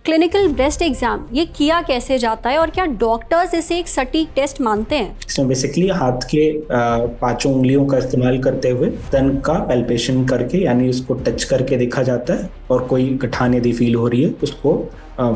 Clinical breast exam ये किया कैसे जाता है और क्या डॉक्टर्स इसे एक सटीक टेस्ट मानते हैं? इसमें बेसिकली हाथ के पांचों उंगलियों का इस्तेमाल करते हुए स्तन का पैल्पेशन करके यानी उसको टच करके देखा जाता है और कोई गठान यदि फील हो रही है उसको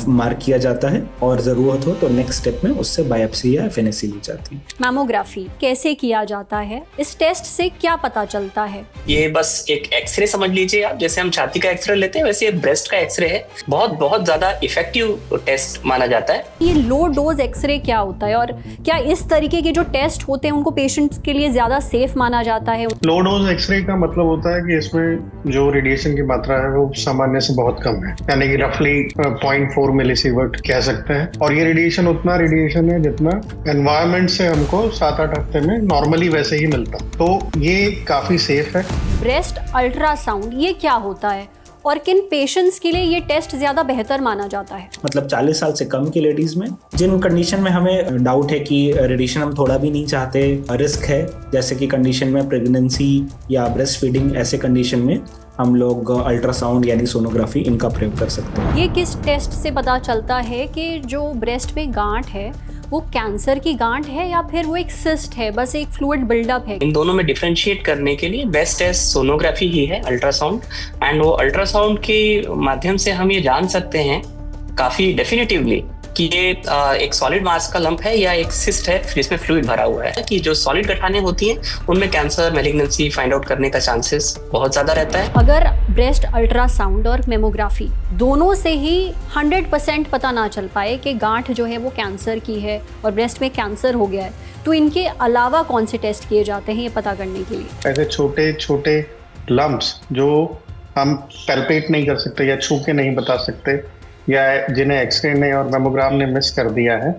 मार्क किया जाता है और जरूरत हो तो नेक्स्ट स्टेप में उससे बायोप्सी या एफएनएसी ली जाती है। मैमोग्राफी कैसे किया जाता है? इस टेस्ट से क्या पता चलता है? ये बस एक एक्सरे समझ लीजिए आप, जैसे हम छाती का एक्सरे लेते हैं वैसे ये ब्रेस्ट का एक्सरे है। बहुत ज्यादा इफेक्टिव टेस्ट माना जाता है। ये लो डोज एक्सरे क्या होता है और क्या इस तरीके के जो टेस्ट होते हैं उनको पेशेंट्स के लिए ज्यादा सेफ माना जाता है? लो डोज एक्सरे का मतलब होता है कि इसमें जो रेडिएशन की मात्रा है वो सामान्य से बहुत कम है, यानी कि रफली 0.4 मिलीसीवर्ट कह सकते हैं। और ये रेडिएशन उतना रेडिएशन है जितना एनवायरनमेंट से हमको 7-8 हफ्ते में नॉर्मली वैसे ही मिलता, तो ये काफी सेफ है। ब्रेस्ट अल्ट्रासाउंड ये क्या होता है और किन पेशेंट्स के लिए ये टेस्ट ज्यादा बेहतर माना जाता है? मतलब 40 साल से कम की लेडीज में जिन कंडीशन में हमें डाउट है कि रेडिएशन हम थोड़ा भी नहीं चाहते, रिस्क है जैसे कि कंडीशन में प्रेगनेंसी या ब्रेस्ट फीडिंग, ऐसे कंडीशन में हम लोग अल्ट्रासाउंड यानी सोनोग्राफी इनका प्रयोग कर सकते हैं। ये किस टेस्ट से पता चलता है कि जो ब्रेस्ट में गांठ है वो कैंसर की गांठ है या फिर वो एक सिस्ट है, बस एक फ्लूइड बिल्डअप है? इन दोनों में डिफरेंशिएट करने के लिए बेस्ट टेस्ट सोनोग्राफी ही है, अल्ट्रासाउंड। एंड वो अल्ट्रासाउंड के माध्यम से हम ये जान सकते हैं काफी डेफिनेटिवली कि ये एक सॉलिड मास का लंप है या एक सिस्ट है जिसमें फ्लूइड भरा हुआ है। कि जो सॉलिड गठाने होती हैं उनमें कैंसर, मैलिग्नेंसी फाइंड आउट करने का चांसेस बहुत ज्यादा रहता है। अगर ब्रेस्ट अल्ट्रासाउंड और मेमोग्राफी दोनों से ही 100% पता ना चल पाए कि गांठ जो है वो कैंसर की है और ब्रेस्ट में कैंसर हो गया है, तो इनके अलावा कौन से टेस्ट किए जाते हैं ये पता करने के लिए? ऐसे छोटे छोटे लम्प्स जो हम पैल्पेट नहीं कर सकते या छू के नहीं बता सकते या जिन्हें एक्सरे ने और मेमोग्राम ने मिस कर दिया है,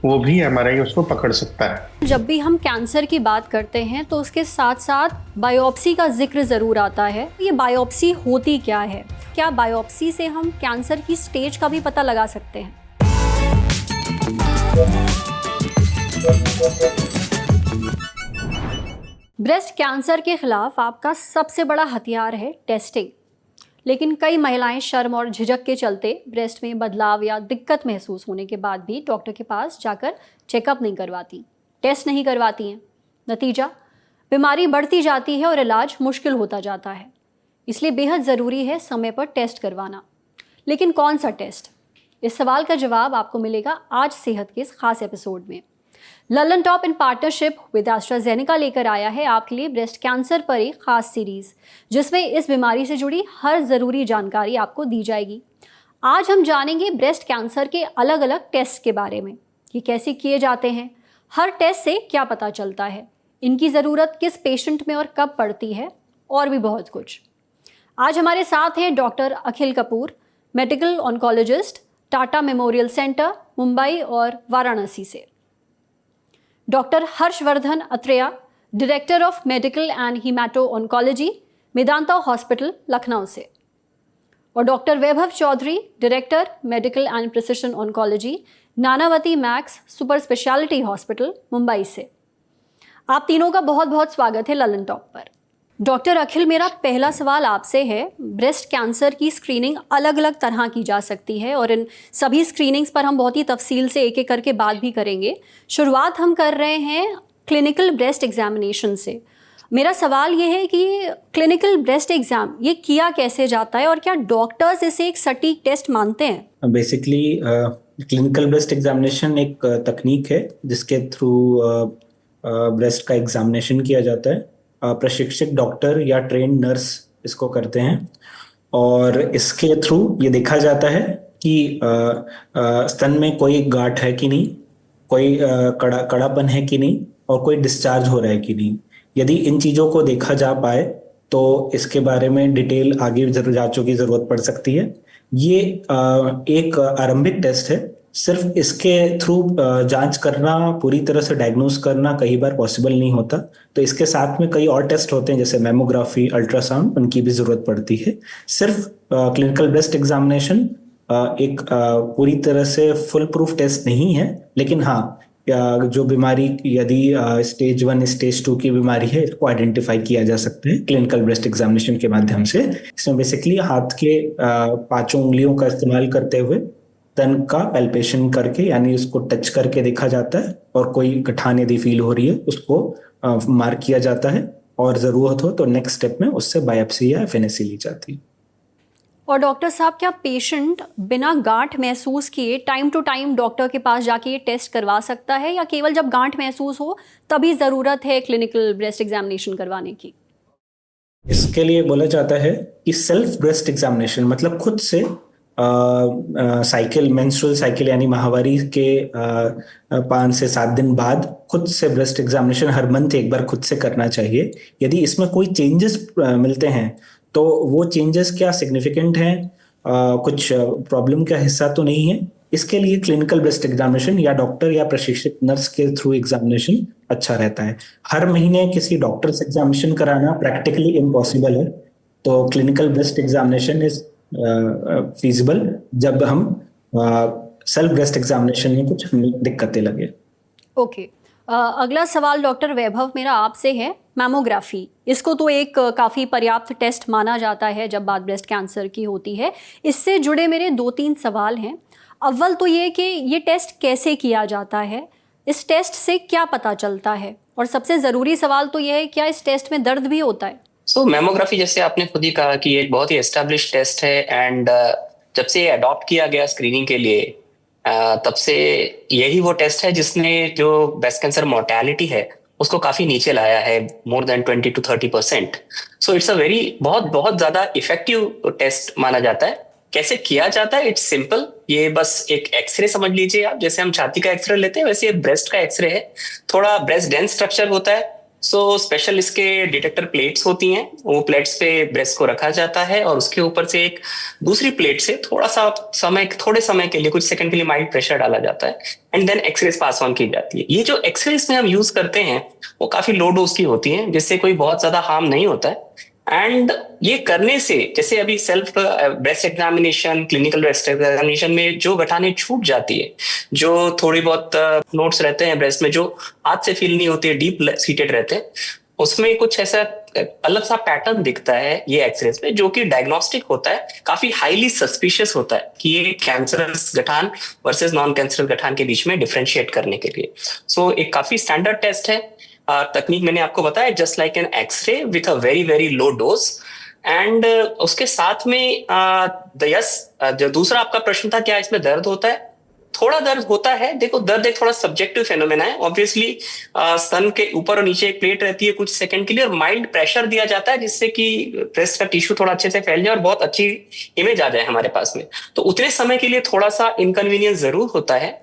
वो भी एमआरआई उसको पकड़ सकता है। जब भी हम कैंसर की बात करते हैं तो उसके साथ साथ बायोप्सी का जिक्र ज़रूर आता है। ये बायोप्सी होती क्या है? क्या बायोप्सी से हम कैंसर की स्टेज का भी पता लगा सकते हैं? ब्रेस्ट कैंसर के खिलाफ आपका सबसे बड़ा हथियार है टेस्टिंग, लेकिन कई महिलाएं शर्म और झिझक के चलते ब्रेस्ट में बदलाव या दिक्कत महसूस होने के बाद भी डॉक्टर के पास जाकर चेकअप नहीं करवाती, टेस्ट नहीं करवाती हैं। नतीजा, बीमारी बढ़ती जाती है और इलाज मुश्किल होता जाता है। इसलिए बेहद ज़रूरी है समय पर टेस्ट करवाना। लेकिन कौन सा टेस्ट? इस सवाल का जवाब आपको मिलेगा आज सेहत के इस खास एपिसोड में। Lalan top in partnership with AstraZeneca लेकर आया है आपके लिए ब्रेस्ट कैंसर पर एक खास सीरीज, जिसमें इस बीमारी से जुड़ी हर ज़रूरी जानकारी आपको दी जाएगी। आज हम जानेंगे ब्रेस्ट कैंसर के अलग अलग टेस्ट के बारे में, ये कैसे किए जाते हैं, हर टेस्ट से क्या पता चलता है, इनकी ज़रूरत किस पेशेंट में और कब पड़ती है, और भी बहुत कुछ। आज हमारे साथ हैं doctor Akhil Kapoor, medical oncologist, Tata memorial centre, Mumbai और वाराणसी से। Doctor Harshvardhan Atreya, director of medical and hemato oncology, Medanta hospital, Lucknow से। और doctor Vaibhav Chaudhary, director medical and precision oncology, Nanavati Max super speciality hospital, Mumbai से। आप तीनों का बहुत बहुत स्वागत है ललन टॉप पर। डॉक्टर अखिल, मेरा पहला सवाल आपसे है, ब्रेस्ट कैंसर की स्क्रीनिंग अलग अलग तरह की जा सकती है और इन सभी स्क्रीनिंग्स पर हम बहुत ही तफसील से एक एक करके बात भी करेंगे। शुरुआत हम कर रहे हैं क्लिनिकल ब्रेस्ट एग्जामिनेशन से। मेरा सवाल ये है कि क्लिनिकल ब्रेस्ट एग्जाम ये किया कैसे जाता है और क्या डॉक्टर्स इसे एक सटीक टेस्ट मानते हैं? बेसिकली क्लिनिकल ब्रेस्ट एग्जामिनेशन एक तकनीक है जिसके थ्रू ब्रेस्ट का एग्जामिनेशन किया जाता है। प्रशिक्षित डॉक्टर या ट्रेन नर्स इसको करते हैं और इसके थ्रू ये देखा जाता है कि स्तन में कोई गांठ है कि नहीं, कोई कड़ापन है कि नहीं और कोई डिस्चार्ज हो रहा है कि नहीं। यदि इन चीज़ों को देखा जा पाए तो इसके बारे में डिटेल आगे जांचों की ज़रूरत पड़ सकती है। ये एक आरंभिक टेस्ट है। सिर्फ इसके थ्रू जांच करना, पूरी तरह से डायग्नोस करना कई बार पॉसिबल नहीं होता, तो इसके साथ में कई और टेस्ट होते हैं जैसे मेमोग्राफी, अल्ट्रासाउंड, उनकी भी ज़रूरत पड़ती है। सिर्फ क्लिनिकल ब्रेस्ट एग्जामिनेशन एक पूरी तरह से फुल प्रूफ टेस्ट नहीं है, लेकिन हाँ, जो बीमारी यदि स्टेज 1 स्टेज 2 की बीमारी है इसको आइडेंटिफाई किया जा सकता है क्लिनिकल ब्रेस्ट एग्जामिनेशन के माध्यम से। इसमें बेसिकली हाथ के पांचों उंगलियों का इस्तेमाल करते हुए स्तन का पैल्पेशन करके यानी उसको टच करके देखा जाता है और कोई गठान यदि फील हो रही है उसको मार्क किया जाता है और जरूरत हो तो नेक्स्ट स्टेप में उससे बायोप्सी या एफएनएसी ली जाती है। और डॉक्टर साहब, क्या पेशेंट बिना गांठ महसूस किए टाइम टू टाइम डॉक्टर के पास जाके ये टेस्ट करवा सकता है, या केवल जब गांठ महसूस हो तभी ज़रूरत है क्लिनिकल ब्रेस्ट एग्जामिनेशन करवाने की? इसके लिए बोला जाता है कि सेल्फ ब्रेस्ट एग्जामिनेशन मतलब खुद से साइकिल मेंस्ट्रुअल साइकिल यानी माहवारी के 5 से 7 दिन बाद खुद से ब्रेस्ट एग्जामिनेशन हर मंथ एक बार खुद से करना चाहिए। यदि इसमें कोई चेंजेस मिलते हैं तो वो चेंजेस क्या सिग्निफिकेंट हैं, कुछ प्रॉब्लम का हिस्सा तो नहीं है, इसके लिए क्लिनिकल ब्रेस्ट एग्जामिनेशन या डॉक्टर या प्रशिक्षित नर्स के थ्रू एग्जामिनेशन अच्छा रहता है। हर महीने किसी डॉक्टर से एग्जामिनेशन कराना प्रैक्टिकली इम्पॉसिबल है, तो clinical breast examination is feasible जब हम सेल्फ ब्रेस्ट एग्जामिनेशन में कुछ दिक्कतें लगे। ओके। अगला सवाल डॉक्टर वैभव मेरा आपसे है। मैमोग्राफी, इसको तो एक काफ़ी पर्याप्त टेस्ट माना जाता है जब बात ब्रेस्ट कैंसर की होती है। इससे जुड़े मेरे 2-3 सवाल हैं। अव्वल तो ये कि ये टेस्ट कैसे किया जाता है, इस टेस्ट से क्या पता चलता है, और सबसे ज़रूरी सवाल तो ये है क्या इस टेस्ट में दर्द भी होता है? मैमोग्राफी जैसे आपने खुद ही कहा कि एक बहुत ही एस्टेब्लिश टेस्ट है एंड जब से अडॉप्ट किया गया स्क्रीनिंग के लिए तब से यही वो टेस्ट है जिसने जो ब्रेस्ट कैंसर मोर्टेलिटी है उसको काफी नीचे लाया है, more than 20 to 30%। So it's a very बहुत ज्यादा इफेक्टिव टेस्ट माना जाता है। कैसे किया जाता है? इट्स सिंपल, ये बस एक एक्सरे समझ लीजिए आप, जैसे हम छाती का एक्सरे लेते हैं वैसे ये ब्रेस्ट का एक्सरे है। थोड़ा ब्रेस्ट डेंस स्ट्रक्चर होता है, स्पेशल इसके डिटेक्टर प्लेट्स होती हैं, वो प्लेट्स पे ब्रेस्ट को रखा जाता है और उसके ऊपर से एक दूसरी प्लेट से थोड़े समय के लिए कुछ सेकंड के लिए माइल्ड प्रेशर डाला जाता है and then X-rays pass on की जाती है। ये जो एक्सरेज में हम यूज करते हैं वो काफी लो डोज की होती हैं जिससे कोई बहुत ज्यादा हार्म नहीं होता है। एंड ये करने से जैसे अभी self breast examination, clinical breast examination में जो गठाने छूट जाती है, जो थोड़ी बहुत नोट्स रहते हैं ब्रेस्ट में जो हाथ से फील नहीं होती है, डीप सीटेड रहते हैं, उसमें कुछ ऐसा अलग सा पैटर्न दिखता है ये एक्सरेज में जो कि डायग्नोस्टिक होता है, काफी हाईली सस्पिशियस होता है कि ये कैंसरस गठान वर्सेस नॉन कैंसरस गठान के बीच में डिफरेंशिएट करने के लिए। एक काफी स्टैंडर्ड टेस्ट है। तकनीक मैंने आपको बताया, just like an X-ray with a very very low dose. एंड उसके साथ में जो दूसरा आपका प्रश्न था क्या इसमें दर्द होता है? थोड़ा दर्द होता है। देखो, दर्द एक थोड़ा सब्जेक्टिव फेनोमेना है। ऑब्वियसली स्तन के ऊपर और नीचे एक प्लेट रहती है कुछ सेकंड के लिए और माइल्ड प्रेशर दिया जाता है जिससे कि ब्रेस्ट का टिश्यू थोड़ा अच्छे से फैल जाए और बहुत अच्छी इमेज आ जाए हमारे पास में। तो उतने समय के लिए थोड़ा सा इनकन्वीनियंस जरूर होता है।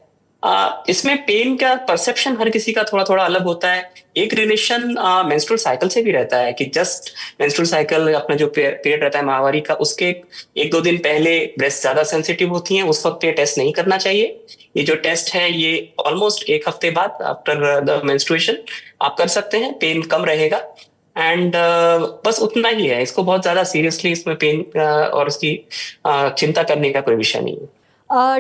इसमें पेन का परसेप्शन हर किसी का थोड़ा थोड़ा अलग होता है। एक रिलेशन मेंस्ट्रुअल साइकिल से भी रहता है कि जस्ट मेंस्ट्रुअल साइकिल अपना जो पीरियड रहता है माहवारी का, उसके 1-2 दिन पहले ब्रेस्ट ज्यादा सेंसिटिव होती हैं, उस वक्त ये टेस्ट नहीं करना चाहिए। ये जो टेस्ट है ये ऑलमोस्ट 1 हफ्ते बाद आफ्टर द मेंस्ट्रुएशन आप कर सकते हैं, पेन कम रहेगा। एंड बस उतना ही है, इसको बहुत ज्यादा सीरियसली इसमें पेन और उसकी चिंता करने का कोई विषय नहीं है।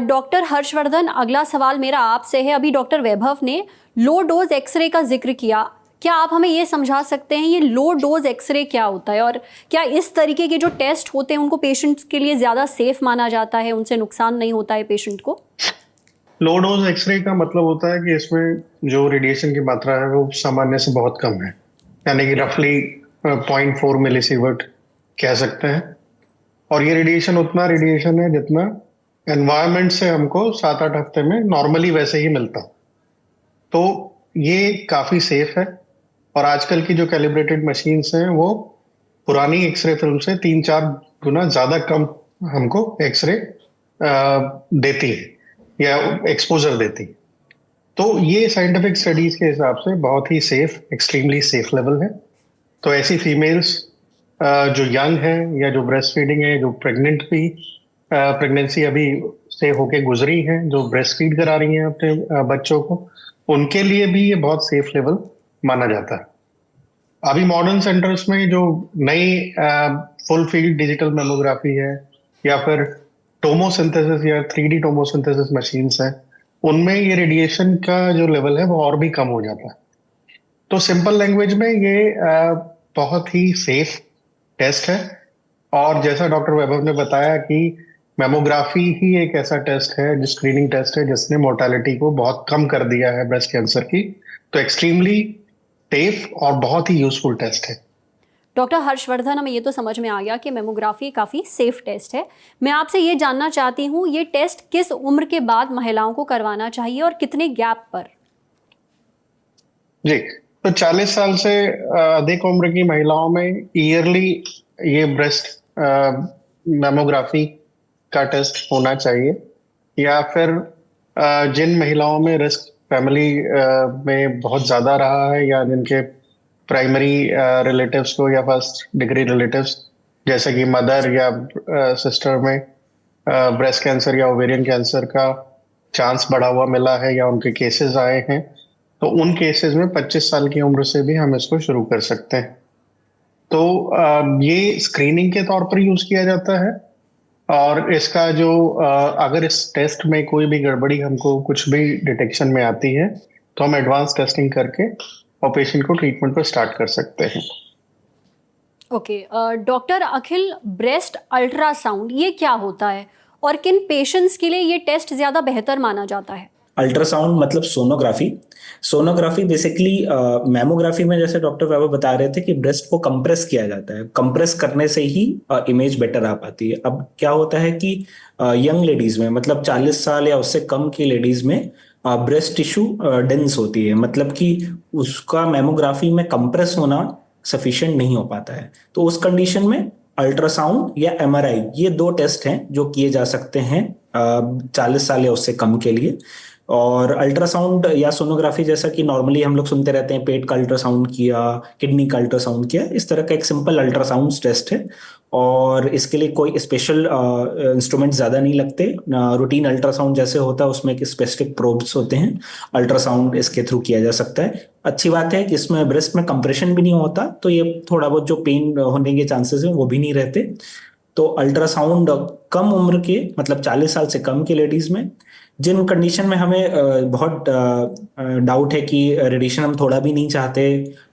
डॉक्टर हर्षवर्धन, अगला सवाल मेरा आपसे है। अभी डॉक्टर वैभव ने लो डोज एक्सरे का जिक्र किया, क्या आप हमें ये समझा सकते हैं ये लो डोज एक्सरे क्या होता है, और क्या इस तरीके के जो टेस्ट होते हैं उनको पेशेंट्स के लिए ज़्यादा सेफ माना जाता है, उनसे नुकसान नहीं होता है पेशेंट को? लो डोज एक्सरे का मतलब होता है कि इसमें जो रेडिएशन की मात्रा है वो सामान्य से बहुत कम है, यानी कि रफली 0.4 मिलीसीवर्ट कह सकते हैं। और ये रेडिएशन उतना रेडिएशन है जितना एनवायरनमेंट से हमको 7-8 हफ्ते में नॉर्मली वैसे ही मिलता। तो ये काफी सेफ है और आजकल की जो कैलिब्रेटेड मशीन्स हैं वो पुरानी एक्सरे फिल्म से 3-4 गुना ज्यादा कम हमको एक्सरे देती है या एक्सपोजर देती है। तो ये साइंटिफिक स्टडीज के हिसाब से बहुत ही सेफ, एक्सट्रीमली सेफ लेवल है। तो ऐसी फीमेल्स जो यंग है या जो ब्रेस्ट फीडिंग है, जो प्रेगनेंसी अभी से होके गुजरी हैं, जो ब्रेस्ट फीड करा रही हैं अपने बच्चों को, उनके लिए भी ये बहुत सेफ लेवल माना जाता है। अभी मॉडर्न सेंटर्स में जो नई फुल फील्ड डिजिटल मेमोग्राफी है या फिर टोमोसिंथेसिस या 3D टोमोसिंथेसिस मशीन्स हैं, उनमें ये रेडिएशन का जो लेवल है वो और भी कम हो जाता है। तो सिंपल लैंग्वेज में ये बहुत ही सेफ टेस्ट है। और जैसा डॉक्टर वैभव ने बताया कि मेमोग्राफी ही एक ऐसा टेस्ट है, जो स्क्रीनिंग टेस्ट है, जिसने मोर्टेलिटी को बहुत कम कर दिया है ब्रेस्ट कैंसर की। तो एक्सट्रीमली सेफ और बहुत ही यूजफुल टेस्ट है। डॉक्टर हर्षवर्धन, हमें ये तो समझ में आ गया कि मेमोग्राफी काफ़ी सेफ टेस्ट है। मैं आपसे ये जानना चाहती हूँ, ये टेस्ट किस उम्र के बाद महिलाओं को करवाना चाहिए और कितने गैप पर? जी, तो 40 साल से अधिक उम्र की महिलाओं में ईयरली ये ब्रेस्ट मैमोग्राफी का टेस्ट होना चाहिए। या फिर जिन महिलाओं में रिस्क फैमिली में बहुत ज्यादा रहा है, या जिनके प्राइमरी रिलेटिव्स को या फर्स्ट डिग्री रिलेटिव्स, जैसे कि मदर या सिस्टर में ब्रेस्ट कैंसर या ओवेरियन कैंसर का चांस बढ़ा हुआ मिला है, या उनके केसेस आए हैं, तो उन केसेस में 25 साल की उम्र से भी हम इसको शुरू कर सकते हैं। तो ये स्क्रीनिंग के तौर पर यूज किया जाता है। और इसका जो अगर इस टेस्ट में कोई भी गड़बड़ी हमको कुछ भी डिटेक्शन में आती है, तो हम एडवांस टेस्टिंग करके और पेशेंट को ट्रीटमेंट पर स्टार्ट कर सकते हैं। ओके, डॉक्टर अखिल, ब्रेस्ट अल्ट्रासाउंड ये क्या होता है और किन पेशेंट्स के लिए ये टेस्ट ज़्यादा बेहतर माना जाता है? अल्ट्रासाउंड मतलब सोनोग्राफी। सोनोग्राफी बेसिकली मैमोग्राफी में जैसे डॉक्टर वैभव बता रहे थे कि ब्रेस्ट को कंप्रेस किया जाता है, कंप्रेस करने से ही इमेज बेटर आ पाती है। अब क्या होता है कि यंग लेडीज में, मतलब 40 साल या उससे कम की लेडीज में ब्रेस्ट टिश्यू डेंस होती है, मतलब कि उसका मैमोग्राफी में कंप्रेस होना सफिशिएंट नहीं हो पाता है। तो उस कंडीशन में अल्ट्रासाउंड या एमआरआई, ये दो टेस्ट हैं जो किए जा सकते हैं 40 साल या उससे कम के लिए। और अल्ट्रासाउंड या सोनोग्राफी, जैसा कि नॉर्मली हम लोग सुनते रहते हैं, पेट का अल्ट्रासाउंड किया, किडनी का अल्ट्रासाउंड किया, इस तरह का एक सिंपल अल्ट्रासाउंड टेस्ट है। और इसके लिए कोई स्पेशल इंस्ट्रूमेंट ज़्यादा नहीं लगते। रूटीन अल्ट्रासाउंड जैसे होता है उसमें एक स्पेसिफिक प्रोब्स होते हैं, अल्ट्रासाउंड इसके थ्रू किया जा सकता है। अच्छी बात है कि इसमें ब्रेस्ट में कंप्रेशन भी नहीं होता, तो ये थोड़ा बहुत जो पेन होने के चांसेस हैं वो भी नहीं रहते। तो अल्ट्रासाउंड कम उम्र के, मतलब 40 साल से कम के लेडीज में, जिन कंडीशन में हमें बहुत डाउट है कि रेडिएशन हम थोड़ा भी नहीं चाहते,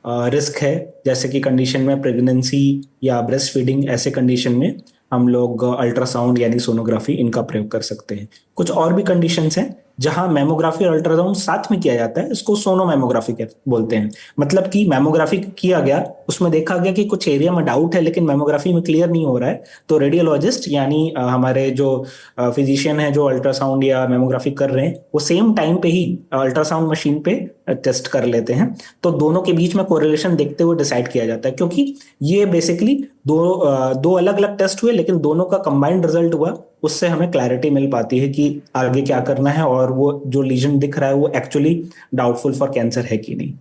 रिस्क है, जैसे कि कंडीशन में प्रेगनेंसी या ब्रेस्ट फीडिंग, ऐसे कंडीशन में हम लोग अल्ट्रासाउंड यानी सोनोग्राफी इनका प्रयोग कर सकते हैं। कुछ और भी कंडीशंस हैं जहां मैमोग्राफी और अल्ट्रासाउंड साथ में किया जाता है, इसको सोनो मैमोग्राफी बोलते हैं। मतलब कि मैमोग्राफी किया गया, उसमें देखा गया कि कुछ एरिया में डाउट है लेकिन मैमोग्राफी में क्लियर नहीं हो रहा है, तो रेडियोलॉजिस्ट यानी हमारे जो फिजिशियन है जो अल्ट्रासाउंड या मैमोग्राफी कर रहे हैं, वो सेम टाइम पे ही अल्ट्रासाउंड मशीन पे टेस्ट कर लेते हैं। तो दोनों के बीच में कोरिलेशन देखते हुए डिसाइड किया जाता है, क्योंकि ये बेसिकली दो अलग अलग टेस्ट हुए लेकिन दोनों का कंबाइंड रिजल्ट हुआ, उससे हमें क्लैरिटी मिल पाती है कि आगे क्या करना है और वो जो लीजन दिख रहा है वो एक्चुअली डाउटफुल फॉर कैंसर है कि नहीं।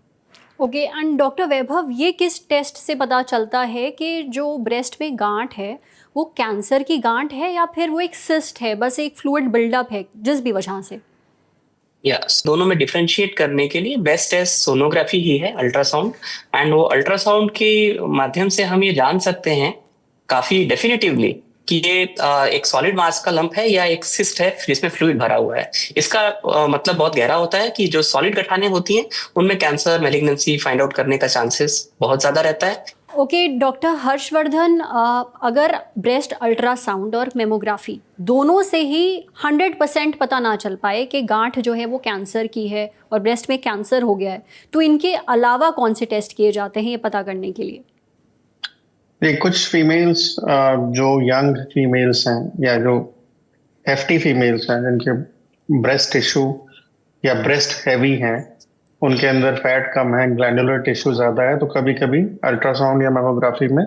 ओके, एंड डॉक्टर वैभव, ये किस टेस्ट से पता चलता है कि जो ब्रेस्ट में गांठ है वो कैंसर की गांठ है या फिर वो एक सिस्ट है, बस एक फ्लूइड बिल्डअप है जिस भी वजह से? यस, दोनों में डिफरेंशिएट करने के लिए बेस्ट टेस्ट सोनोग्राफी ही है, अल्ट्रासाउंड। एंड वो अल्ट्रासाउंड के माध्यम से हम ये जान सकते हैं काफी डेफिनेटिवली कि ये एक सॉलिड मास का लंप है या एक सिस्ट है जिसमें फ्लूइड भरा हुआ है। इसका मतलब बहुत गहरा होता है कि जो सॉलिड गठाने होती हैं उनमें कैंसर, मैलिग्नेंसी फाइंड आउट करने का चांसेस बहुत ज्यादा रहता है। ओके, डॉक्टर हर्षवर्धन, अगर ब्रेस्ट अल्ट्रासाउंड और मेमोग्राफी दोनों से ही 100% पता ना चल पाए कि गांठ जो है वो कैंसर की है और ब्रेस्ट में कैंसर हो गया है, तो इनके अलावा कौन से टेस्ट किए जाते हैं ये पता करने के लिए? ये कुछ फीमेल्स जो यंग फीमेल्स हैं या जो एफटी फीमेल्स हैं, जिनके ब्रेस्ट टिश्यू या ब्रेस्ट हैवी हैं, उनके अंदर फैट कम है, ग्लैंडुलर टिश्यू ज्यादा है, तो कभी कभी अल्ट्रासाउंड या मैमोग्राफी में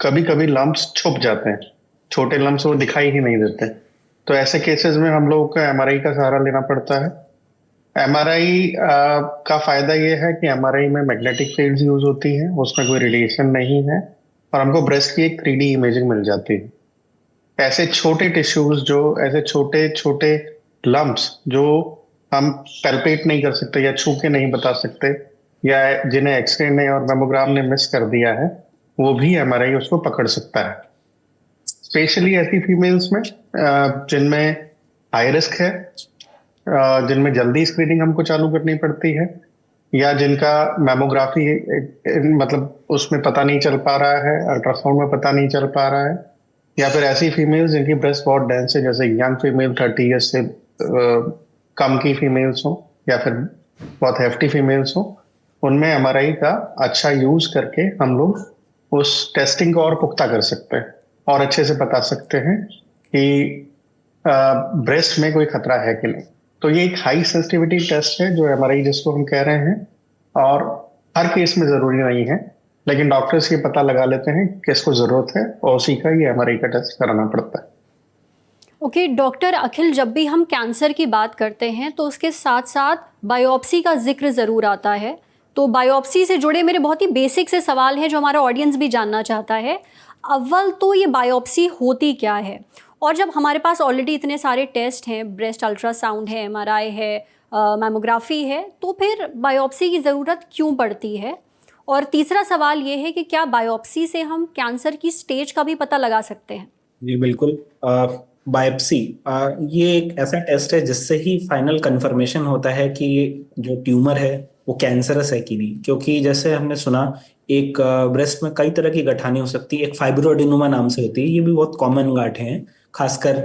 कभी कभी लम्प्स छुप जाते हैं, छोटे लम्प्स वो दिखाई ही नहीं देते। तो ऐसे केसेस में हम लोगों को एमआरआई का सहारा लेना पड़ता है। एमआरआई का फायदा ये है कि एमआरआई में मैग्नेटिक फील्ड्स यूज होती हैं, उसमें कोई रेडिएशन नहीं है, और हमको ब्रेस्ट की एक 3D इमेजिंग मिल जाती है। ऐसे छोटे टिश्यूज, जो ऐसे छोटे छोटे लम्प्स जो हम पैल्पेट नहीं कर सकते या छू के नहीं बता सकते, या जिन्हें एक्सरे ने और मैमोग्राम ने मिस कर दिया है, वो भी एमआरआई उसको पकड़ सकता है। स्पेशली ऐसी फीमेल्स में जिनमें हाई रिस्क है, जिनमें जल्दी स्क्रीनिंग हमको चालू करनी पड़ती है, या जिनका मैमोग्राफी मतलब उसमें पता नहीं चल पा रहा है, अल्ट्रासाउंड में पता नहीं चल पा रहा है, या फिर ऐसी फीमेल्स जिनकी ब्रेस्ट बहुत डेंस है, जैसे यंग फीमेल 30 ईयर्स से कम की फीमेल्स हो, या फिर बहुत हेफ्टी फीमेल्स हो, उनमें एमआरआई का अच्छा यूज करके हम लोग उस टेस्टिंग को और पुख्ता कर सकते हैं और अच्छे से बता सकते हैं कि ब्रेस्ट में कोई खतरा है कि नहीं। तो ये एक हाई सेंसिटिविटी टेस्ट है जो एमआरआई जिसको हम कह रहे हैं, और हर केस में जरूरी नहीं है, लेकिन डॉक्टर्स ये पता लगा लेते हैं किसको जरूरत है और उसी का ये एमआरआई का टेस्ट कराना पड़ता है। ओके डॉक्टर अखिल, जब भी हम कैंसर की बात करते हैं तो उसके साथ साथ बायोप्सी का जिक्र ज़रूर आता है। तो बायोप्सी से जुड़े मेरे बहुत ही बेसिक से सवाल हैं जो हमारा ऑडियंस भी जानना चाहता है। अव्वल तो ये बायोप्सी होती क्या है, और जब हमारे पास ऑलरेडी इतने सारे टेस्ट हैं, ब्रेस्ट अल्ट्रासाउंड है, एमआरआई है, मैमोग्राफी है, तो फिर बायोप्सी की ज़रूरत क्यों पड़ती है? और तीसरा सवाल ये है कि क्या बायोप्सी से हम कैंसर की स्टेज का भी पता लगा सकते हैं? जी बिल्कुल। बायोप्सी ये एक ऐसा टेस्ट है जिससे ही फाइनल कंफर्मेशन होता है कि ये जो ट्यूमर है वो कैंसरस है कि नहीं। क्योंकि जैसे हमने सुना, एक ब्रेस्ट में कई तरह की गठानी हो सकती है। एक फाइब्रोएडेनोमा नाम से होती है, ये भी बहुत कॉमन गांठें हैं, खासकर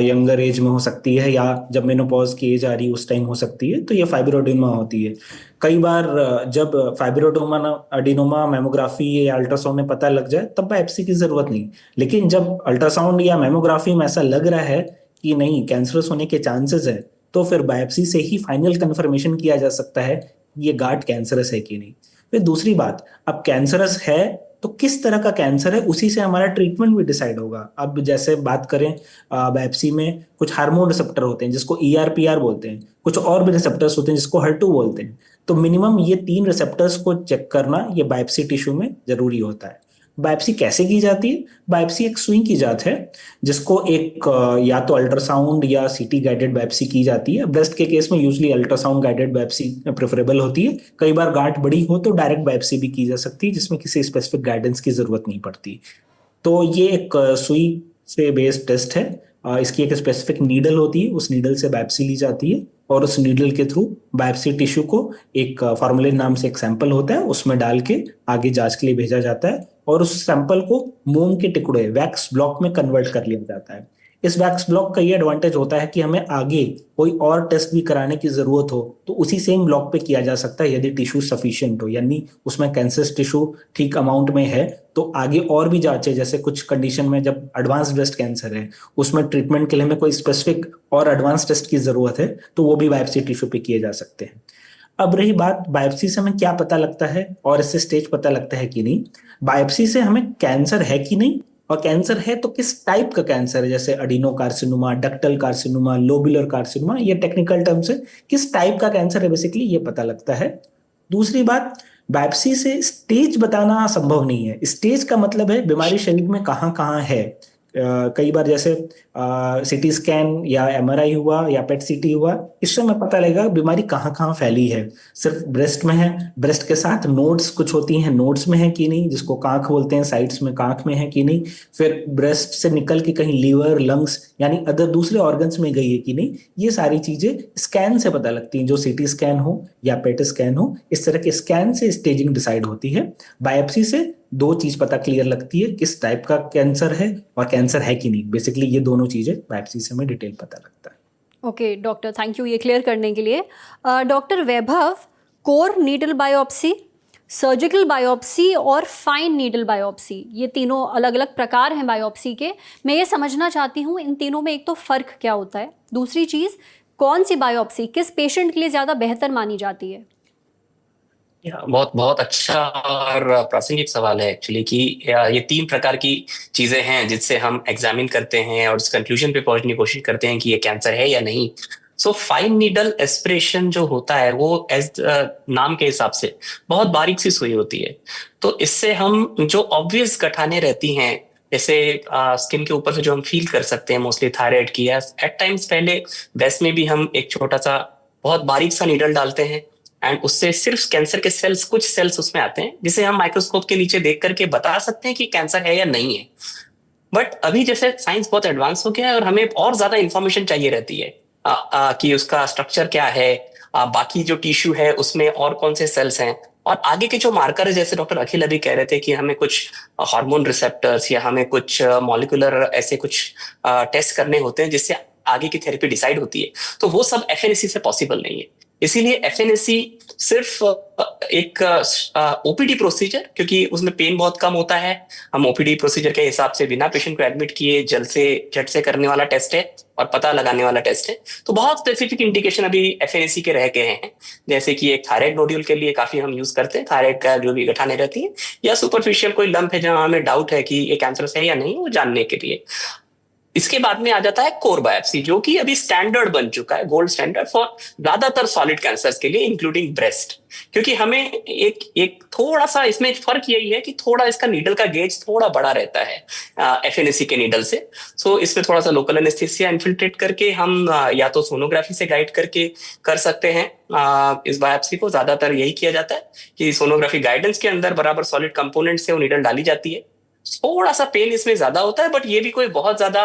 यंगर एज में हो सकती है या जब मेनोपॉज की एज आ रही है उस टाइम हो सकती है, तो ये फाइब्रोएडेनोमा होती है। कई बार जब फाइब्रोएडेनोमा एडिनोमा मैमोग्राफी या अल्ट्रासाउंड में पता लग जाए तब बायोप्सी की जरूरत नहीं। लेकिन जब अल्ट्रासाउंड या मैमोग्राफी में ऐसा लग रहा है कि नहीं कैंसरस होने के चांसेस है, तो फिर बायोप्सी से ही फाइनल कंफर्मेशन किया जा सकता है ये गांठ कैंसरस है कि नहीं। फिर दूसरी बात, अब कैंसरस है तो किस तरह का कैंसर है उसी से हमारा ट्रीटमेंट भी डिसाइड होगा। अब जैसे बात करें, बायोप्सी में कुछ हार्मोन रिसेप्टर होते हैं जिसको ERPR बोलते हैं, कुछ और भी रिसेप्टर्स होते हैं जिसको HER2 बोलते हैं। तो मिनिमम ये 3 रिसेप्टर्स को चेक करना ये बायोप्सी टिश्यू में जरूरी होता है। बायोप्सी कैसे की जाती है? बायोप्सी एक सुई की जात है जिसको एक या तो अल्ट्रासाउंड या CT गाइडेड बायोप्सी की जाती है। ब्रेस्ट के केस में usually ultrasound guided biopsy preferable होती है। कई बार गांठ बड़ी हो तो डायरेक्ट बायोप्सी भी की जा सकती है जिसमें किसी स्पेसिफिक गाइडेंस की जरूरत नहीं पड़ती। तो ये एक सुई से बेस्ड टेस्ट है। इसकी एक स्पेसिफिक नीडल होती है, उस नीडल से बायोप्सी ली जाती है और उस नीडल के थ्रू बायोप्सी टिश्यू को एक फॉर्मुलिन नाम से एक सैंपल होता है उसमें डाल के आगे जांच के लिए भेजा जाता है और उस सैंपल को मोम के टुकड़े वैक्स ब्लॉक में कन्वर्ट कर लिया जाता है। इस वैक्स ब्लॉक का ये एडवांटेज होता है कि हमें आगे कोई और टेस्ट भी कराने की जरूरत हो तो उसी सेम ब्लॉक पे किया जा सकता है यदि टिश्यू सफिशिएंट हो, यानी उसमें कैंसर टिश्यू ठीक अमाउंट में है तो आगे और भी जांचें, जैसे कुछ कंडीशन में जब एडवांस ब्रेस्ट कैंसर है उसमें ट्रीटमेंट के लिए हमें कोई स्पेसिफिक और एडवांस टेस्ट की जरूरत है तो वो भी बायोप्सी टिश्यू पे किए जा सकते हैं। अब रही बात बायोप्सी से हमें क्या पता लगता है और इससे स्टेज पता लगता है कि नहीं। बायोप्सी से हमें कैंसर है कि नहीं, और कैंसर है तो किस टाइप का कैंसर है, जैसे adeno carcinoma, ductal carcinoma, lobular carcinoma, ये टेक्निकल टर्म्स है। किस टाइप का कैंसर है बेसिकली ये पता लगता है। दूसरी बात, बायोप्सी से स्टेज बताना संभव नहीं है। स्टेज का मतलब है बीमारी शरीर में कहाँ कहाँ है। कई बार जैसे CT स्कैन या MRI हुआ या पेट CT हुआ, इससे हमें पता लगेगा बीमारी कहाँ कहाँ फैली है। सिर्फ ब्रेस्ट में है, ब्रेस्ट के साथ नोड्स कुछ होती हैं, नोड्स में है कि नहीं, जिसको कांख बोलते हैं, साइड्स में कांख में है कि नहीं, फिर ब्रेस्ट से निकल के कहीं लीवर, लंग्स यानी अदर दूसरे ऑर्गन्स में गई है कि नहीं। ये सारी चीजें स्कैन से पता लगती हैं, जो CT स्कैन हो या पेट स्कैन हो, इस तरह के स्कैन से स्टेजिंग डिसाइड होती है। बायोप्सी से दो चीज पता क्लियर लगती है, किस टाइप का कैंसर है और कैंसर है कि नहीं। बेसिकली ये दोनों चीजें बायोप्सी से हमें डिटेल पता लगता है। ओके डॉक्टर, थैंक यू ये क्लियर करने के लिए। Doctor Vaibhav, core needle biopsy, surgical biopsy और फाइन नीडल बायोप्सी, ये तीनों अलग अलग प्रकार हैं बायोप्सी के। मैं ये समझना चाहती हूँ इन तीनों में एक तो फ़र्क क्या होता है, दूसरी चीज़ कौन सी बायोप्सी किस पेशेंट के लिए ज़्यादा बेहतर मानी जाती है? बहुत बहुत अच्छा और प्रासंगिक सवाल है एक्चुअली कि ये 3 प्रकार की चीजें हैं जिससे हम एग्जामिन करते हैं और इस कंक्लूजन पे पहुंचने की कोशिश करते हैं कि ये कैंसर है या नहीं। सो फाइन नीडल एस्पिरेशन जो होता है वो एज नाम के हिसाब से बहुत बारीक सी सुई होती है। तो इससे हम जो ऑब्वियस गठाने रहती हैं, जैसे स्किन के ऊपर से जो हम फील कर सकते हैं मोस्टली थायराइड की, या एट टाइम्स पहले ब्रेस्ट में भी हम एक छोटा सा बहुत बारीक सा नीडल डालते हैं एंड उससे सिर्फ कैंसर के सेल्स, कुछ सेल्स उसमें आते हैं जिसे हम माइक्रोस्कोप के नीचे देख करके बता सकते हैं कि कैंसर है या नहीं है। बट अभी जैसे साइंस बहुत एडवांस हो गया है और हमें और ज्यादा इंफॉर्मेशन चाहिए रहती है कि उसका स्ट्रक्चर क्या है, बाकी जो टिश्यू है उसमें और कौन से सेल्स हैं। और आगे के जो मार्कर है, जैसे डॉक्टर अखिल अभी कह रहे थे कि हमें कुछ हार्मोन रिसेप्टर्स या हमें कुछ मॉलिक्यूलर ऐसे कुछ टेस्ट करने होते हैं जिससे आगे की थेरेपी डिसाइड होती है, तो वो सब एफएनएसी से पॉसिबल नहीं है। इसीलिए एफएनएसी सिर्फ एक ओपीडी प्रोसीजर, क्योंकि उसमें पेन बहुत कम होता है, हम ओपीडी प्रोसीजर के हिसाब से बिना पेशेंट को एडमिट किए जल्द से झट से करने वाला टेस्ट है और पता लगाने वाला टेस्ट है। तो बहुत स्पेसिफिक इंडिकेशन अभी एफएनएसी के रह गए हैं, जैसे कि एक थायराइड नोड्यूल के लिए काफी हम यूज करते हैं, थायराइड का जो भी गठाने रहती है, या सुपरफिशियल कोई लंप है जहां हमें डाउट है कि ये कैंसरस है या नहीं, वो जानने के लिए। इसके बाद में आ जाता है कोर बायोप्सी, जो कि अभी स्टैंडर्ड बन चुका है, गोल्ड स्टैंडर्ड फॉर ज्यादातर सॉलिड कैंसर्स के लिए, इंक्लूडिंग ब्रेस्ट। क्योंकि हमें एक थोड़ा सा इसमें फर्क यही है कि थोड़ा इसका नीडल का गेज थोड़ा बड़ा रहता है एफएनएसी के नीडल से। सो इसमें थोड़ा सा लोकल एनेस्थीसिया इन्फिल्ट्रेट करके हम या तो सोनोग्राफी से गाइड करके कर सकते हैं। इस बायोप्सी को ज्यादातर यही किया जाता है कि सोनोग्राफी गाइडेंस के अंदर बराबर सॉलिड कंपोनेंट से वो नीडल डाली जाती है। थोड़ा सा पेन इसमें ज्यादा होता है, बट ये भी कोई बहुत ज्यादा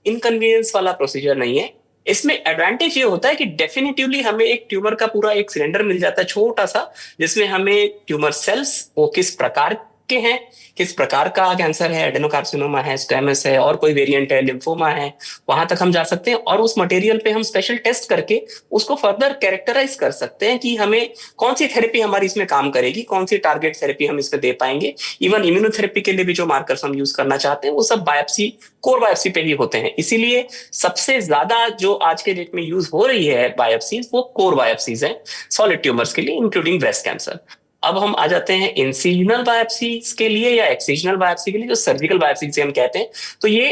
इनकन्वीनियंस वाला प्रोसीजर नहीं है। इसमें एडवांटेज ये होता है कि डेफिनेटिवली हमें एक ट्यूमर का पूरा एक सिलेंडर मिल जाता है छोटा सा, जिसमें हमें ट्यूमर सेल्स वो किस प्रकार के हैं, किस प्रकार का कैंसर है, एडेनोकार्सिनोमा है, स्क्वेमस है, और कोई वेरिएंट है, लिम्फोमा है, वहां तक हम जा सकते हैं। और उस मटेरियल पे हम स्पेशल टेस्ट करके उसको फर्दर कैरेक्टराइज कर सकते हैं कि हमें कौन सी थेरेपी हमारी इसमें काम करेगी, कौन सी टारगेट थेरेपी हम इसमें दे पाएंगे। इवन इम्यूनोथेरेपी के लिए भी जो मार्कर्स हम यूज करना चाहते हैं वो सब बायोप्सी, कोर बायोप्सी पे ही होते हैं। इसीलिए सबसे ज्यादा जो आज के डेट में यूज हो रही है बायोप्सीज, वो कोर बायोप्सीज है सॉलिड ट्यूमर्स के लिए, इंक्लूडिंग ब्रेस्ट कैंसर। अब हम आ जाते हैं इंसिजनल बायोप्सीज के लिए या एक्सिजनल बायोप्सी के लिए, जो सर्जिकल बायोप्सी से हम कहते हैं। तो ये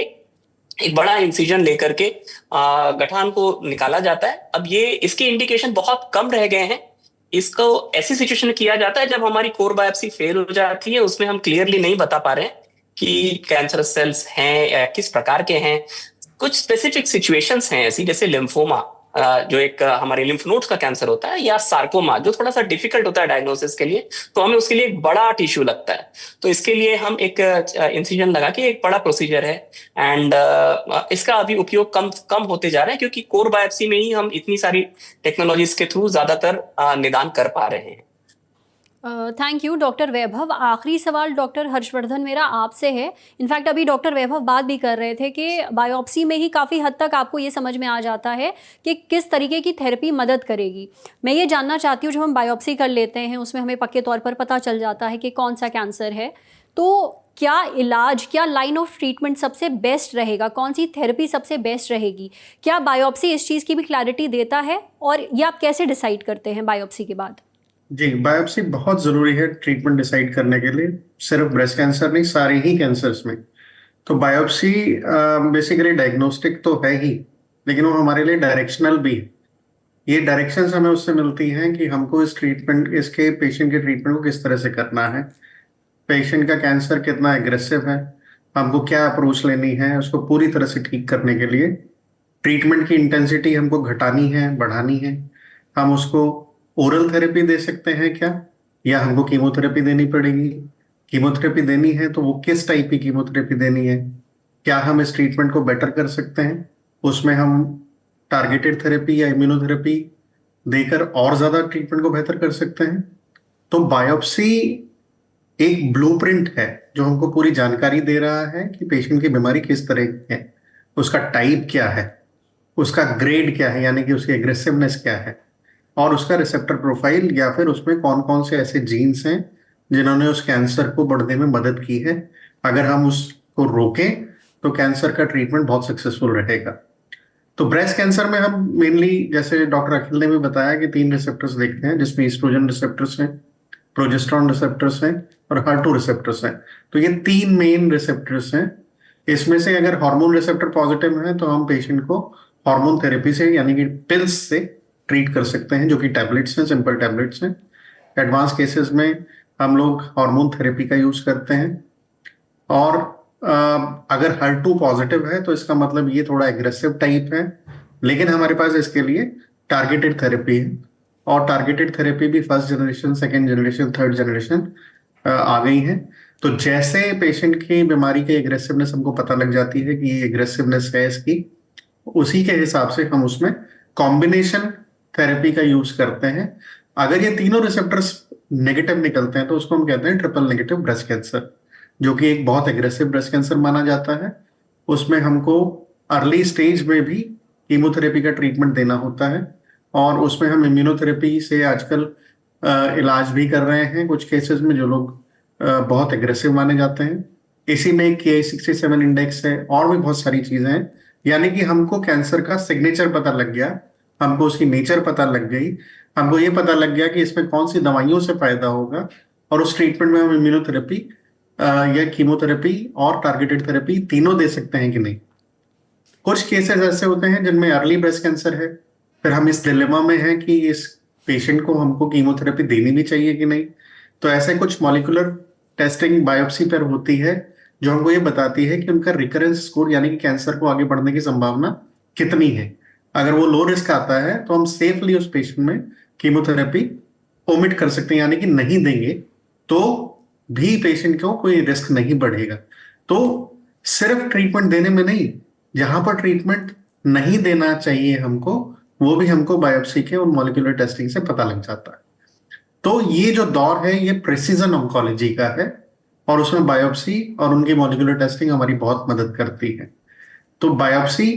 एक बड़ा इंसिजन लेकर के गठान को निकाला जाता है। अब ये इसके इंडिकेशन बहुत कम रह गए हैं। इसको ऐसी सिचुएशन में किया जाता है जब हमारी कोर बायोप्सी फेल हो जाती है, उसमें हम क्लियरली नहीं बता पा रहे हैं कि कैंसर सेल्स हैं या किस प्रकार के हैं। कुछ स्पेसिफिक सिचुएशंस हैं ऐसी, जैसे लिम्फोमा जो एक हमारे लिम्फ नोड्स का कैंसर होता है, या सार्कोमा जो थोड़ा सा डिफिकल्ट होता है डायग्नोसिस के लिए, तो हमें उसके लिए एक बड़ा टिश्यू लगता है। तो इसके लिए हम एक इंसिजन लगा के, एक बड़ा प्रोसीजर है, एंड इसका अभी उपयोग कम होते जा रहे हैं, क्योंकि कोर बायोप्सी में ही हम इतनी सारी टेक्नोलॉजीज के थ्रू ज्यादातर निदान कर पा रहे हैं। थैंक यू डॉक्टर वैभव। आखिरी सवाल डॉक्टर हर्षवर्धन मेरा आपसे है। इनफैक्ट अभी डॉक्टर वैभव बात भी कर रहे थे कि बायोप्सी में ही काफ़ी हद तक आपको ये समझ में आ जाता है कि किस तरीके की थेरेपी मदद करेगी। मैं ये जानना चाहती हूँ, जब हम बायोप्सी कर लेते हैं उसमें हमें पक्के तौर पर पता चल जाता है कि कौन सा कैंसर है, तो क्या इलाज, क्या लाइन ऑफ ट्रीटमेंट सबसे बेस्ट रहेगा, कौन सी थेरेपी सबसे बेस्ट रहेगी? क्या बायोप्सी इस चीज़ की भी क्लैरिटी देता है, और ये आप कैसे डिसाइड करते हैं बायोप्सी के बाद? जी, बायोप्सी बहुत जरूरी है ट्रीटमेंट डिसाइड करने के लिए, सिर्फ ब्रेस्ट कैंसर नहीं, सारे ही कैंसर्स में। तो बायोप्सी बेसिकली डायग्नोस्टिक तो है ही, लेकिन वो हमारे लिए डायरेक्शनल भी है। ये डायरेक्शंस हमें उससे मिलती हैं कि हमको इस ट्रीटमेंट, इसके पेशेंट के ट्रीटमेंट को किस तरह से करना है, पेशेंट का कैंसर कितना एग्रेसिव है, हमको क्या अप्रोच लेनी है उसको पूरी तरह से ठीक करने के लिए। ट्रीटमेंट की इंटेंसिटी हमको घटानी है, बढ़ानी है। हम उसको ओरल थेरेपी दे सकते हैं क्या, या हमको कीमोथेरेपी देनी पड़ेगी? कीमोथेरेपी देनी है तो वो किस टाइप की कीमोथेरेपी देनी है? क्या हम इस ट्रीटमेंट को बेटर कर सकते हैं? उसमें हम टारगेटेड थेरेपी या इम्यूनोथेरेपी देकर और ज्यादा ट्रीटमेंट को बेहतर कर सकते हैं। तो बायोप्सी एक ब्लूप्रिंट है जो हमको पूरी जानकारी दे रहा है कि पेशेंट की बीमारी किस तरह की है, उसका टाइप क्या है, उसका ग्रेड क्या है, यानी कि उसकी एग्रेसिवनेस क्या है, और उसका रिसेप्टर प्रोफाइल, या फिर उसमें कौन कौन से ऐसे जीन्स हैं जिन्होंने उस कैंसर को बढ़ने में मदद की है। अगर हम उसको रोकें तो कैंसर का ट्रीटमेंट बहुत सक्सेसफुल रहेगा। तो ब्रेस्ट कैंसर में हम मेनली, जैसे डॉक्टर अखिल ने भी बताया, कि 3 रिसेप्टर्स देखते हैं, जिसमें ईस्ट्रोजन रिसेप्टर्स हैं, प्रोजेस्टेरॉन रिसेप्टर्स हैं और HER2 रिसेप्टर्स हैं। तो ये 3 मेन रिसेप्टर्स हैं। इसमें से अगर हार्मोन रिसेप्टर पॉजिटिव है तो हम पेशेंट को हार्मोन थेरेपी से, यानी कि पिल्स से ट्रीट कर सकते हैं, जो कि टैबलेट्स हैं, सिंपल टैबलेट्स हैं। एडवांस केसेस में हम लोग हार्मोन थेरेपी का यूज करते हैं। और अगर HER2 पॉजिटिव है तो इसका मतलब ये थोड़ा एग्रेसिव टाइप है, लेकिन हमारे पास इसके लिए टारगेटेड थेरेपी है। और टारगेटेड थेरेपी भी first generation, second generation, third generation आ गई है। तो जैसे पेशेंट की बीमारी की एग्रेसिवनेस हमको पता लग जाती है कि ये एग्रेसिवनेस है इसकी, उसी के हिसाब से हम उसमें कॉम्बिनेशन थेरेपी का यूज करते हैं। अगर ये तीनों रिसेप्टर्स नेगेटिव निकलते हैं तो उसको हम कहते हैं ट्रिपल नेगेटिव ब्रेस्ट कैंसर, जो कि एक बहुत एग्रेसिव ब्रेस्ट कैंसर माना जाता है। उसमें हमको अर्ली स्टेज में भी कीमोथेरेपी का ट्रीटमेंट देना होता है, और उसमें हम इम्यूनोथेरेपी से आजकल इलाज भी कर रहे हैं कुछ केसेस में, जो लोग बहुत एग्रेसिव माने जाते हैं। इसी में Ki-67 इंडेक्स है, और भी बहुत सारी चीजें हैं। यानी कि हमको कैंसर का सिग्नेचर पता लग गया, हमको उसकी नेचर पता लग गई, हमको ये पता लग गया कि इसमें कौन सी दवाइयों से फायदा होगा, और उस ट्रीटमेंट में हम इम्यूनोथेरेपी या कीमोथेरेपी और टारगेटेड थेरेपी तीनों दे सकते हैं कि नहीं। कुछ केसेस ऐसे होते हैं जिनमें अर्ली ब्रेस्ट कैंसर है, फिर हम इस डिलेमा में हैं कि इस पेशेंट को हमको कीमोथेरेपी देनी भी चाहिए कि नहीं। तो ऐसे कुछ मॉलिक्यूलर टेस्टिंग बायोप्सी पर होती है जो हमको ये बताती है कि उनका रिकरेंस स्कोर, यानी कि कैंसर को आगे बढ़ने की संभावना कितनी है। अगर वो लो रिस्क आता है तो हम सेफली उस पेशेंट में कीमोथेरेपी ओमिट कर सकते हैं, यानी कि नहीं देंगे तो भी पेशेंट को कोई रिस्क नहीं बढ़ेगा। तो सिर्फ ट्रीटमेंट देने में नहीं, जहां पर ट्रीटमेंट नहीं देना चाहिए हमको, वो भी हमको बायोप्सी के और मॉलिक्यूलर टेस्टिंग से पता लग जाता है। तो ये जो दौर है ये प्रिसीजन ऑन्कोलॉजी का है, और उसमें बायोप्सी और उनकी मॉलिक्यूलर टेस्टिंग हमारी बहुत मदद करती है। तो बायोप्सी,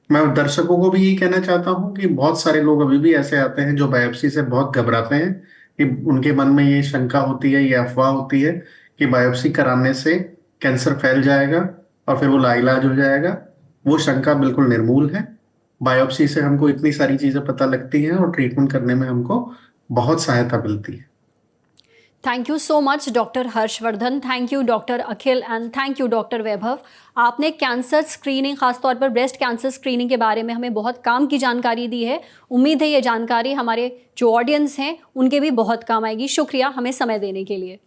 मैं दर्शकों को भी यही कहना चाहता हूं कि बहुत सारे लोग अभी भी ऐसे आते हैं जो बायोप्सी से बहुत घबराते हैं, कि उनके मन में ये शंका होती है, ये अफवाह होती है कि बायोप्सी कराने से कैंसर फैल जाएगा और फिर वो लाइलाज हो जाएगा। वो शंका बिल्कुल निर्मूल है। बायोप्सी से हमको इतनी सारी चीजें पता लगती हैं और ट्रीटमेंट करने में हमको बहुत सहायता मिलती है। Thank you so much doctor Harshvardhan, thank you doctor Akhil and thank you doctor Vaibhav. आपने कैंसर स्क्रीनिंग, खासतौर पर ब्रेस्ट कैंसर स्क्रीनिंग के बारे में हमें बहुत काम की जानकारी दी है। उम्मीद है ये जानकारी हमारे जो ऑडियंस हैं उनके भी बहुत काम आएगी। शुक्रिया हमें समय देने के लिए।